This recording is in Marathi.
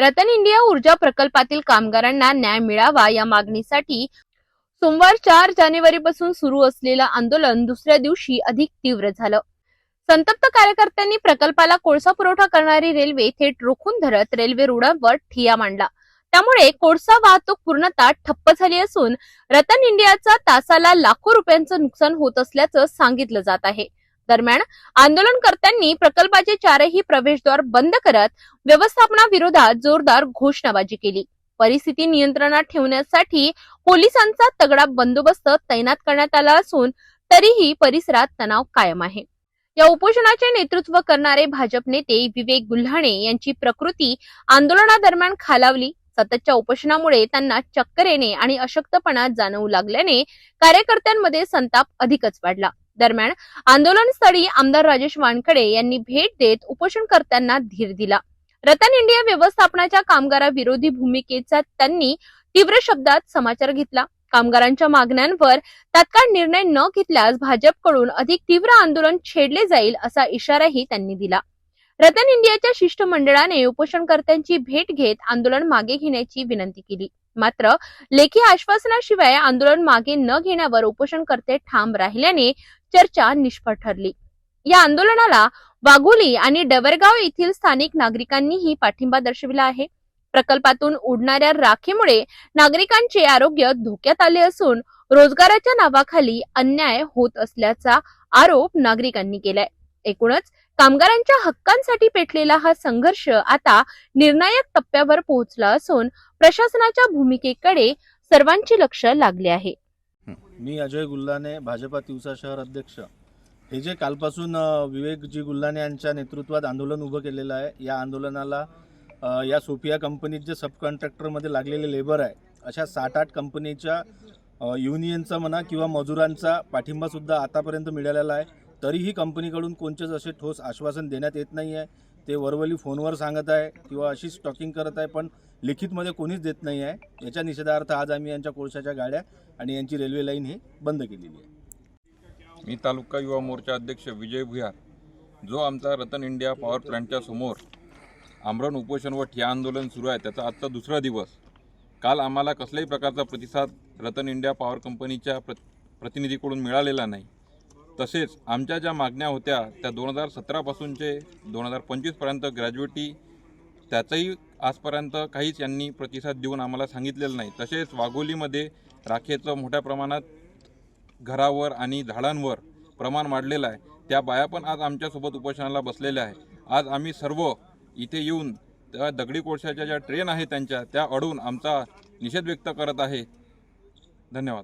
रतन इंडिया ऊर्जा प्रकल्पातील कामगारांना न्याय मिळावा या मागणीसाठी सोमवार 4 जानेवारीपासून सुरू असलेलं आंदोलन दुसऱ्या दिवशी अधिक तीव्र झालं। संतप्त कार्यकर्त्यांनी प्रकल्पाला कोळसा पुरवठा करणारी रेल्वे थेट रोखून धरत रेल्वे रुळांवर ठिय्या मांडला। त्यामुळे कोळसा वाहतूक पूर्णतः ठप्प झाली असून रतन इंडियाचा तासाला लाखो रुपयांचं नुकसान होत असल्याचं सांगितलं जात आहे। दरम्यान आंदोलनकर्त्यांनी प्रकल्पाचे चारही प्रवेशद्वार बंद करत व्यवस्थापनाविरोधात जोरदार घोषणाबाजी केली। परिस्थिती नियंत्रणात ठेवण्यासाठी पोलिसांचा तगडा बंदोबस्त तैनात करण्यात आला असून तरीही परिसरात तणाव कायम आहे। या उपोषणाचे नेतृत्व करणारे भाजप नेते विवेक गुल्हाणे यांची प्रकृती आंदोलनादरम्यान खालावली। सततच्या उपोषणामुळे त्यांना चक्कर येणे आणि अशक्तपणा जाणवू लागल्याने कार्यकर्त्यांमध्ये संताप अधिकच वाढला। दरम्यान आंदोलनस्थळी आमदार राजेश वानखडे यांनी भेट देत उपोषणकर्त्यांना धीर दिला। रतन इंडिया व्यवस्थापनाच्या कामगाराविरोधी भूमिकेचा त्यांनी तीव्र शब्दात समाचार घेतला। कामगारांच्या मागण्यांवर तात्काळ निर्णय न घेतल्यास भाजपकडून अधिक तीव्र आंदोलन छेडले जाईल असा इशाराही त्यांनी दिला। रतन इंडियाच्या शिष्टमंडळाने उपोषणकर्त्यांची भेट घेत आंदोलन मागे घेण्याची विनंती केली। मात्र लेखी आश्वासनाशिवाय आंदोलन मागे न घेण्यावर उपोषणकर्ते ठाम राहिल्याने चर्चा निष्फळ ठरली। या आंदोलनाला वाघोली आणि डवरगाव येथील स्थानिक नागरिकांनीही पाठिंबा दर्शविला आहे। प्रकल्पातून उडणाऱ्या राखेमुळे नागरिकांचे आरोग्य धोक्यात आले असून रोजगाराच्या नावाखाली अन्याय होत असल्याचा आरोप नागरिकांनी केलाय। एकूणच कामगारांच्या हक्कांसाठी पेटलेला हा संघर्ष आता निर्णायक टप्प्यावर पोहोचला असून प्रशासनाच्या भूमिकेकडे सर्वांचे लक्ष लागले आहे। मी अजय गुल्हाणे, भाजपा तिवसा शहर अध्यक्ष। हे जे कालपासून विवेकजी गुल्हाणे यांच्या नेतृत्वात आंदोलन उभं केलेलं आहे, या आंदोलनाला या सोफिया कंपनीत जे सब कॉन्ट्रॅक्टरमध्ये लागलेले लेबर आहे अशा 7-8 कंपनीच्या युनियनचा म्हणा किंवा मजुरांचा पाठिंबासुद्धा आतापर्यंत मिळालेला आहे। तरीही कंपनीकडून कोणतेच असे ठोस आश्वासन देण्यात येत नाही आहे। ते वरवली फोनवर सांगत आहे किंवा अशी स्टॉकिंग करत आहे, पण लिखितमध्ये कोणीच देत नाही आहे। याच्या निषेधार्थ आज आम्ही यांच्या कोळशाच्या गाड्या आणि यांची रेल्वे लाईन ही बंद केलेली आहे। मी तालुका युवा मोर्चा अध्यक्ष विजय भुयार, जो आमचा रतन इंडिया पॉवर प्लांटच्या समोर आमरण उपोषण व ठिय्या आंदोलन सुरू आहे त्याचा आजचा दुसरा दिवस। काल आम्हाला कसल्याही प्रकारचा प्रतिसाद रतन इंडिया पॉवर कंपनीच्या प्रतिनिधीकडून मिळालेला नाही। तसेच आमच्या ज्या मागण्या होत्या त्या 2017 पासूनचे 2025 पर्यंत ग्रॅज्युएटी, त्याचाही आजपर्यंत काहीच यांनी प्रतिसाद देऊन आम्हाला सांगितलेलं नाही। तसेच वाघोलीमध्ये राखेचं मोठ्या प्रमाणात घरावर आणि झाडांवर प्रमाण वाढलेलं आहे। त्या बाया पण आज आमच्यासोबत उपोषणाला बसलेल्या आहे। आज आम्ही सर्व इथे येऊन त्या दगडी कोळशाच्या ज्या ट्रेन आहे त्यांच्या त्या अडवून आमचा निषेध व्यक्त करत आहे। धन्यवाद।